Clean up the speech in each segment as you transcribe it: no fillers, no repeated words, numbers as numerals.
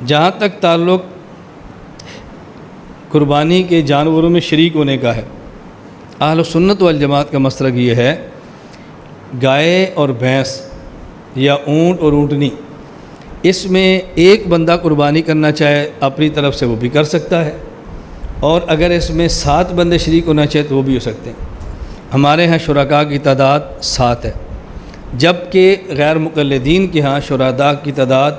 جہاں تک تعلق قربانی کے جانوروں میں شریک ہونے کا ہے، اہل سنت والجماعت کا مسلک یہ ہے، گائے اور بھینس یا اونٹ اور اونٹنی، اس میں ایک بندہ قربانی کرنا چاہے اپنی طرف سے وہ بھی کر سکتا ہے، اور اگر اس میں 7 بندے شریک ہونا چاہے تو وہ بھی ہو سکتے ہیں۔ ہمارے ہاں شرکاء کی تعداد 7 ہے، جبکہ غیر مقلدین کے ہاں شرکاء کی تعداد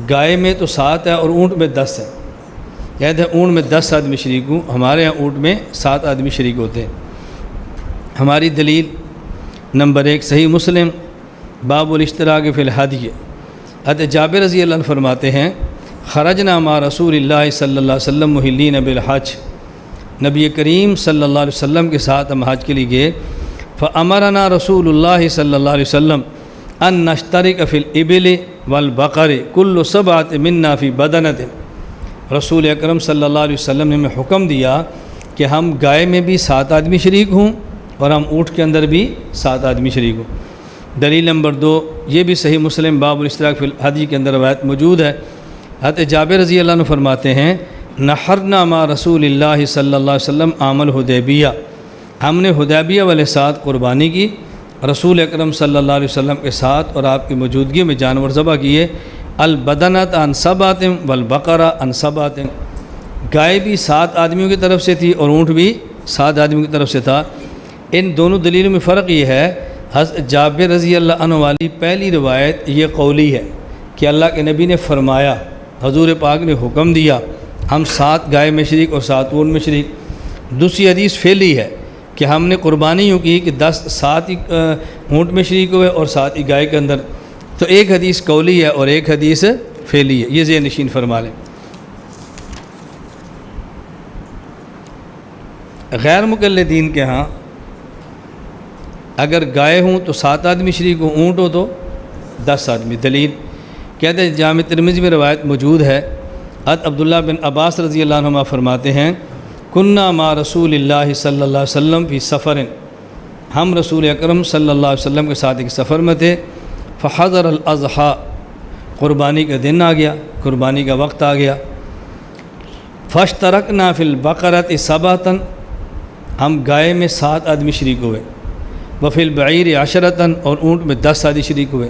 گائے میں تو 7 ہے اور اونٹ میں 10 ہے۔ کہتے ہیں اونٹ میں 10 آدمی شریک ہوں، ہمارے ہاں اونٹ میں 7 آدمی شریک ہوتے ہیں۔ ہماری دلیل نمبر 1 صحیح مسلم باب الاشتراک فی الہدی، حضرت جابر رضی اللہ عنہ فرماتے ہیں خرجنا مع رسول اللہ صلی اللہ علیہ وسلم محلین بالحج، نبی کریم صلی اللہ علیہ وسلم کے ساتھ ہم حج کے لیے گئے، فامرنا رسول اللہ صلی اللہ علیہ وسلم ان نشترک فی الابل والبقر کل 7 منا فی بدنۃ، رسول اکرم صلی اللہ علیہ وسلم نے ہمیں حکم دیا کہ ہم گائے میں بھی 7 آدمی شریک ہوں اور ہم اونٹ کے اندر بھی 7 آدمی شریک ہوں۔ دلیل نمبر 2 یہ بھی صحیح مسلم باب الاشتراک فی الہدی کے اندر روایت موجود ہے، حضرت جابر رضی اللہ عنہ فرماتے ہیں نحرنا مع رسول اللہ صلی اللہ علیہ وسلم عام الحدیبیہ، ہم نے حدیبیہ والے ساتھ قربانی کی رسول اکرم صلی اللہ علیہ وسلم کے ساتھ اور آپ کی موجودگی میں جانور ذبح کیے، البدنۃ عن 7 والبقرہ عن 7، گائے بھی 7 آدمیوں کی طرف سے تھی اور اونٹ بھی 7 آدمیوں کی طرف سے تھا۔ ان دونوں دلیلوں میں فرق یہ ہے، حضرت جابر رضی اللہ عنہ والی پہلی روایت یہ قولی ہے کہ اللہ کے نبی نے فرمایا، حضور پاک نے حکم دیا، ہم 7 گائے میں شریک اور 7 اونٹ میں شریک۔ دوسری حدیث فعلی ہے کہ ہم نے قربانی یوں کی کہ 7 ہی اونٹ میں شریک ہوئے اور 7 ہی گائے کے اندر، تو ایک حدیث قولی ہے اور ایک حدیث فعلی ہے، یہ ذہن نشین فرما لیں۔ غیر مقلدین کے ہاں اگر گائے ہوں تو 7 آدمی شریک ہوں، اونٹ ہو تو 10 آدمی۔ دلیل کہتے ہیں جامع ترمذی میں روایت موجود ہے، حضرت عبداللہ بن عباس رضی اللہ عنہما فرماتے ہیں کننا مع رسول اللہ صلی اللہ علیہ وسلم فی سفر، ہم رسول اکرم صلی اللہ علیہ وسلم کے ساتھ ایک سفر میں تھے، فحضر الاضحیٰ، قربانی کا دن آ گیا، قربانی کا وقت آ گیا، فاشترکنا فی البقرۃ 7، ہم گائے میں 7 آدمی شریک ہوئے، وفی البعیر 10، اور اونٹ میں 10 آدمی شریک ہوئے۔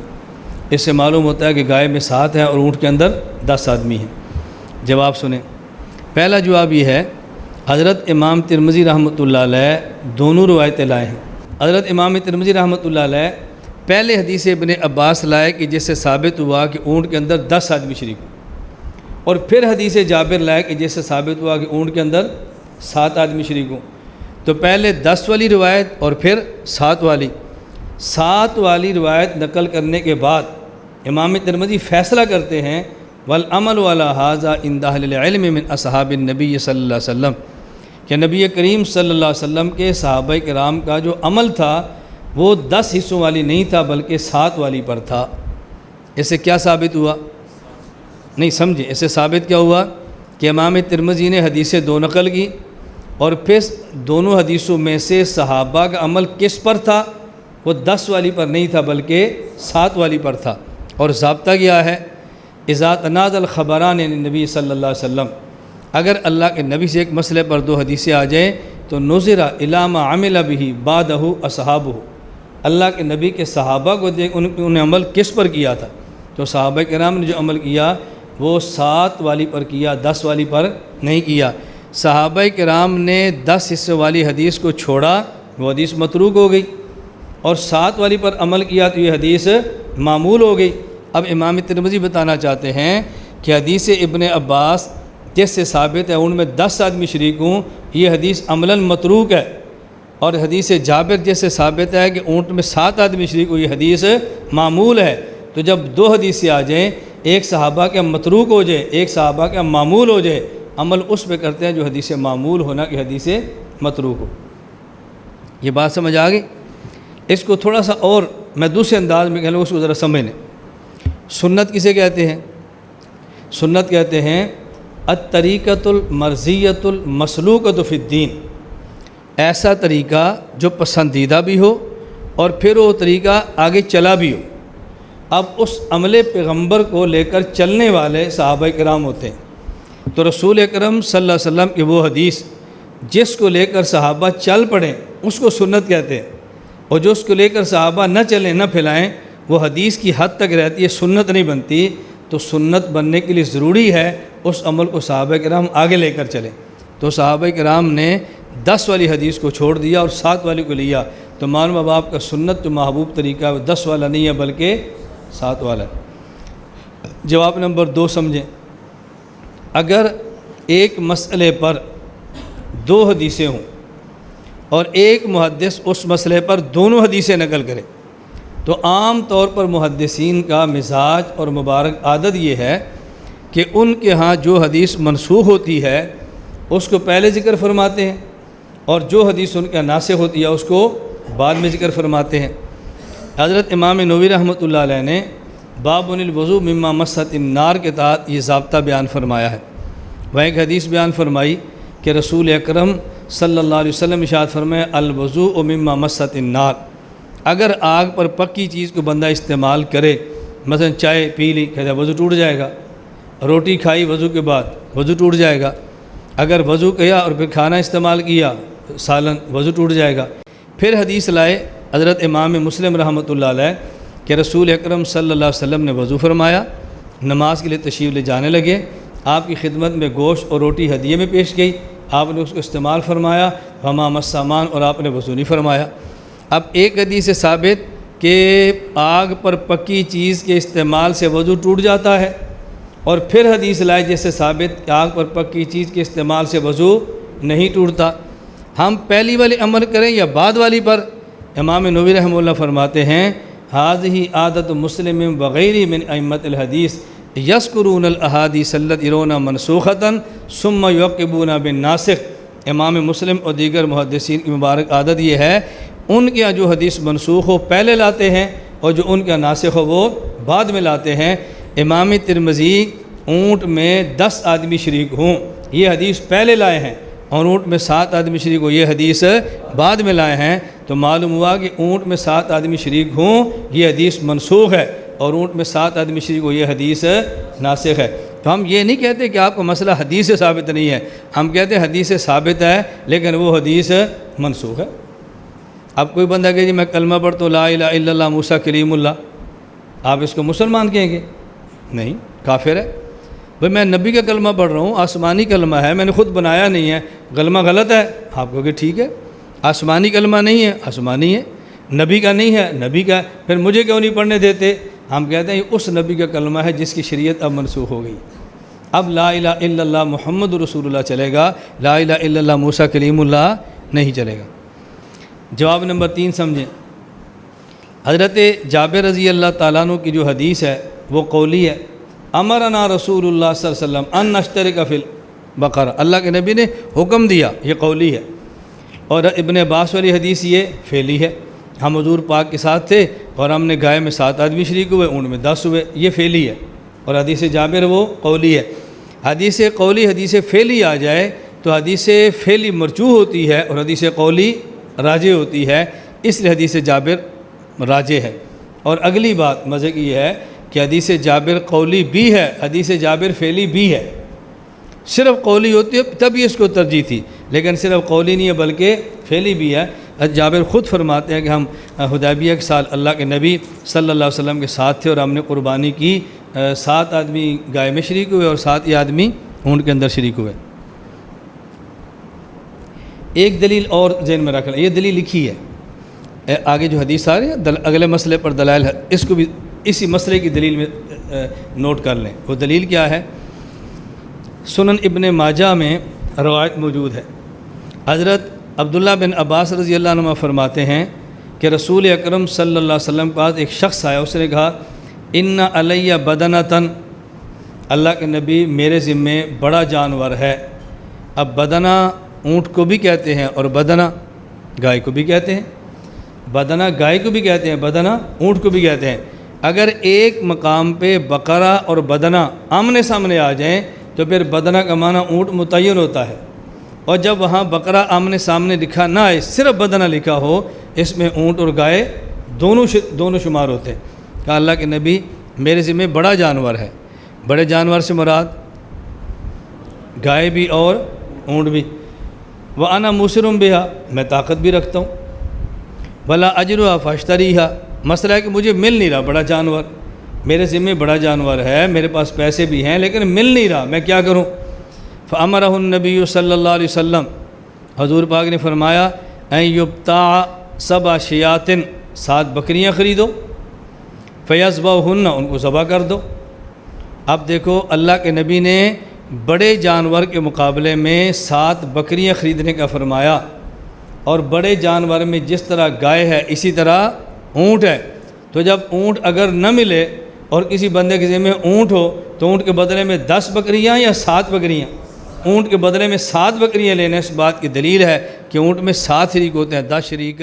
اس سے معلوم ہوتا ہے کہ گائے میں 7 ہے اور اونٹ کے اندر 10 آدمی ہیں۔ جواب سنیں، پہلا جواب یہ ہے حضرت امام ترمذی رحمۃ اللہ علیہ دونوں روایتیں لائے ہیں۔ حضرت امام ترمذی رحمۃ اللہ علیہ پہلے حدیث ابن عباس لائے کہ جس سے ثابت ہوا کہ اونٹ کے اندر 10 آدمی شریک ہوں، اور پھر حدیث جابر لائے کہ جس سے ثابت ہوا کہ اونٹ کے اندر 7 آدمی شریک ہوں۔ تو پہلے 10 والی روایت اور پھر 7 والی روایت نقل کرنے کے بعد امام ترمذی فیصلہ کرتے ہیں والعمل علی ھذا عند اہل العلم من اصحاب النبی صلی اللہ علیہ وسلم، کہ نبی کریم صلی اللہ علیہ وسلم کے صحابہ کرام کا جو عمل تھا وہ 10 حصوں والی نہیں تھا بلکہ 7 والی پر تھا۔ اس سے کیا ثابت ہوا؟ نہیں سمجھے، اس سے ثابت کیا ہوا کہ امام ترمذی نے حدیثیں 2 نقل کی، اور پھر دونوں حدیثوں میں سے صحابہ کا عمل کس پر تھا؟ وہ 10 والی پر نہیں تھا بلکہ 7 والی پر تھا۔ اور ضابطہ کیا ہے؟ اذا تنازع الخبران عن النبی صلی اللہ علیہ وسلم، اگر اللہ کے نبی سے ایک مسئلے پر 2 حدیثیں آ جائیں تو نظر الی ما عمل به بعدہ اصحابہ، اللہ کے نبی کے صحابہ کو دیکھ انہوں نے عمل کس پر کیا تھا، تو صحابہ کرام نے جو عمل کیا وہ 7 والی پر کیا، 10 والی پر نہیں کیا۔ صحابہ کرام نے 10 حصے والی حدیث کو چھوڑا، وہ حدیث متروک ہو گئی، اور 7 والی پر عمل کیا تو یہ حدیث معمول ہو گئی۔ اب امام ترمذی بتانا چاہتے ہیں کہ حدیث ابن عباس جس سے ثابت ہے ان میں 10 آدمی شریک ہوں، یہ حدیث عملاً متروک ہے، اور حدیث جابر جس سے ثابت ہے کہ اونٹ میں 7 آدمی شریک ہوں، یہ حدیث معمول ہے۔ تو جب 2 حدیثیں آ جائیں، ایک صحابہ کا متروک ہو جائے، ایک صحابہ کا معمول ہو جائے، عمل اس پہ کرتے ہیں جو حدیث معمول ہونا کہ حدیث متروک ہو۔ یہ بات سمجھ آ گئی؟ اس کو تھوڑا سا اور میں دوسرے انداز میں کہہ لوں، اس کو ذرا سمجھ لیں۔ سنت کسے کہتے ہیں؟ سنت کہتے ہیں الطریقۃ المرضیۃ المسلوکۃ فی الدین، ایسا طریقہ جو پسندیدہ بھی ہو اور پھر وہ طریقہ آگے چلا بھی ہو۔ اب اس عمل پیغمبر کو لے کر چلنے والے صحابہ کرام ہوتے ہیں۔ تو رسول اکرم صلی اللہ علیہ وسلم کی وہ حدیث جس کو لے کر صحابہ چل پڑیں اس کو سنت کہتے ہیں، اور جو اس کو لے کر صحابہ نہ چلیں نہ پھیلائیں وہ حدیث کی حد تک رہتی ہے، سنت نہیں بنتی۔ تو سنت بننے کے لیے ضروری ہے اس عمل کو صحابہ کرام آگے لے کر چلیں۔ تو صحابہ کرام نے 10 والی حدیث کو چھوڑ دیا اور 7 والی کو لیا، تو معلوم اب آپ کا سنت جو محبوب طریقہ ہے وہ 10 والا نہیں ہے بلکہ 7 والا ہے۔ جواب نمبر 2 سمجھیں، اگر ایک مسئلے پر 2 حدیثیں ہوں اور ایک محدث اس مسئلے پر دونوں حدیثیں نقل کرے، تو عام طور پر محدثین کا مزاج اور مبارک عادت یہ ہے کہ ان کے ہاں جو حدیث منسوخ ہوتی ہے اس کو پہلے ذکر فرماتے ہیں، اور جو حدیث ان کا ناسخ ہوتی ہے اس کو بعد میں ذکر فرماتے ہیں۔ حضرت امام نووی رحمۃ اللہ علیہ نے باب الوضوء مما مست النار کے تحت یہ ضابطہ بیان فرمایا ہے۔ وہ ایک حدیث بیان فرمائی کہ رسول اکرم صلی اللہ علیہ وسلم ارشاد فرمائے الوضوء مما مست النار، اگر آگ پر پکی چیز کو بندہ استعمال کرے، مثلا چائے پی لی، کہتا ہے وضو ٹوٹ جائے گا، روٹی کھائی وضو کے بعد وضو ٹوٹ جائے گا، اگر وضو کیا اور پھر کھانا استعمال کیا سالن وضو ٹوٹ جائے گا۔ پھر حدیث لائے حضرت امام مسلم رحمۃ اللہ علیہ کہ رسول اکرم صلی اللہ علیہ وسلم نے وضو فرمایا، نماز کے لیے تشریف لے جانے لگے، آپ کی خدمت میں گوشت اور روٹی ہدیے میں پیش گئی، آپ نے اس کو استعمال فرمایا، وما مسامان، اور آپ نے وضو نہیں فرمایا۔ اب ایک حدیث سے ثابت کہ آگ پر پکی چیز کے استعمال سے وضو ٹوٹ جاتا ہے، اور پھر حدیث لائے جس سے ثابت کہ آگ پر پکی چیز کے استعمال سے وضو نہیں ٹوٹتا۔ ہم پہلی والی عمل کریں یا بعد والی پر؟ امام نووی رحمہ اللہ فرماتے ہیں ھذہ عادت مسلم وغیرہ من ائمۃ الحدیث یذکرون الاحادیث التی یرون منسوخۃ ثم یعقبون بالناسخ۔ امام مسلم اور دیگر محدثین کی مبارک عادت یہ ہے ان کے جو حدیث منسوخ ہو پہلے لاتے ہیں اور جو ان کا ناسخ ہو وہ بعد میں لاتے ہیں۔ امام ترمذی اونٹ میں 10 آدمی شریک ہوں یہ حدیث پہلے لائے ہیں، اور اونٹ میں 7 آدمی شریک ہو یہ حدیث بعد میں لائے ہیں، تو معلوم ہوا کہ اونٹ میں 7 آدمی شریک ہوں یہ حدیث منسوخ ہے، اور اونٹ میں 7 آدمی شریک ہو یہ حدیث ناسخ ہے۔ تو ہم یہ نہیں کہتے کہ آپ کا مسئلہ حدیث سے ثابت نہیں ہے، ہم کہتے ہیں حدیث سے ثابت ہے لیکن وہ حدیث منسوخ ہے۔ اب کوئی بندہ کہ جی میں کلمہ پڑھتا ہوں لا الہ الا اللہ موسیٰ کلیم اللہ، آپ اس کو مسلمان کہیں گے؟ نہیں، کافر ہے۔ بھئی میں نبی کا کلمہ پڑھ رہا ہوں، آسمانی کلمہ ہے، میں نے خود بنایا نہیں ہے، کلمہ غلط ہے، آپ کہو گے ٹھیک ہے، آسمانی کلمہ نہیں ہے، آسمانی ہے، نبی کا نہیں ہے، نبی کا، پھر مجھے کیوں نہیں پڑھنے دیتے؟ ہم کہتے ہیں یہ اس نبی کا کلمہ ہے جس کی شریعت اب منسوخ ہو گئی، اب لا الہ الا اللہ محمد رسول اللہ چلے گا، لا الہ الا اللہ موسیٰ کلیم اللہ نہیں چلے گا۔ جواب نمبر 3 سمجھیں، حضرت جابر رضی اللہ تعالیٰ عنہ کی جو حدیث ہے وہ قولی ہے، امرنا رسول اللہ صلی اللہ علیہ وسلم ان نشترک فی البقرہ، اللہ کے نبی نے حکم دیا، یہ قولی ہے، اور ابن عباس والی حدیث یہ فعلی ہے، ہم حضور پاک کے ساتھ تھے اور ہم نے گائے میں 7 آدمی شریک ہوئے، اونٹ میں 10 ہوئے، یہ فعلی ہے، اور حدیث جابر وہ قولی ہے۔ حدیث قولی حدیث فعلی آ جائے تو حدیث فعلی مرجوح ہوتی ہے اور حدیث قولی راجح ہوتی ہے، اس لیے حدیث جابر راجح ہے۔ اور اگلی بات مزے کی یہ ہے کہ حدیث جابر قولی بھی ہے، حدیث جابر فعلی بھی ہے، صرف قولی ہوتی ہے تب یہ اس کو ترجیح تھی، لیکن صرف قولی نہیں ہے بلکہ فعلی بھی ہے۔ جابر خود فرماتے ہیں کہ ہم حدیبیہ کے سال اللہ کے نبی صلی اللہ علیہ وسلم کے ساتھ تھے اور ہم نے قربانی کی، 7 آدمی گائے میں شریک ہوئے اور 7 ہی آدمی اونٹ کے اندر شریک ہوئے۔ ایک دلیل اور ذہن میں رکھ لیں، یہ دلیل لکھی ہے، آگے جو حدیث آ رہی ہے اگلے مسئلے پر دلائل ہے، اس کو بھی اسی مسئلے کی دلیل میں نوٹ کر لیں۔ وہ دلیل کیا ہے؟ سنن ابن ماجہ میں روایت موجود ہے، حضرت عبداللہ بن عباس رضی اللہ عنہ فرماتے ہیں کہ رسول اکرم صلی اللہ علیہ وسلم کے پاس ایک شخص آیا، اس نے کہا ان علیہ بدنۃ، اللہ کے نبی میرے ذمے بڑا جانور ہے۔ اب بدنہ اونٹ کو بھی کہتے ہیں اور بدنہ گائے کو بھی کہتے ہیں، بدنہ گائے کو بھی کہتے ہیں، بدنہ اونٹ کو بھی کہتے ہیں۔ اگر ایک مقام پہ بقرہ اور بدنہ آمنے سامنے آ جائیں تو پھر بدنہ کا معنی اونٹ متعین ہوتا ہے، اور جب وہاں بقرہ آمنے سامنے لکھا نہ آئے، صرف بدنہ لکھا ہو، اس میں اونٹ اور گائے دونوں شمار ہوتے ہیں۔ کہا اللہ کے نبی میرے ذمہ بڑا جانور ہے. بڑے جانور سے مراد گائے بھی اور اونٹ بھی. وَأَنَا مُسِرٌ بِهَا میں طاقت بھی رکھتا ہوں. وَلَا أَجِدُهَا فَأَشْتَرِيهَا مسئلہ ہے کہ مجھے مل نہیں رہا بڑا جانور, میرے ذمہ بڑا جانور ہے, میرے پاس پیسے بھی ہیں لیکن مل نہیں رہا, میں کیا کروں؟ فَأَمَرَهُ النَّبِيُّ صلی اللہ علیہ وسلم حضور پاک نے فرمایا اَن يُبْتَاعَ 7 شِيَاطٍ 7 بکریاں خریدو, فَيَذْبَحُهُنَّ ان کو ذبح کر دو. اب دیکھو اللہ کے نبی نے بڑے جانور کے مقابلے میں 7 بکریاں خریدنے کا فرمایا, اور بڑے جانور میں جس طرح گائے ہے اسی طرح اونٹ ہے. تو جب اونٹ اگر نہ ملے اور کسی بندے کے ذمہ اونٹ ہو تو اونٹ کے بدلے میں 10 بکریاں یا 7 بکریاں؟ اونٹ کے بدلے میں 7 بکریاں لینے اس بات کی دلیل ہے کہ اونٹ میں 7 شریک ہوتے ہیں, 10 شریک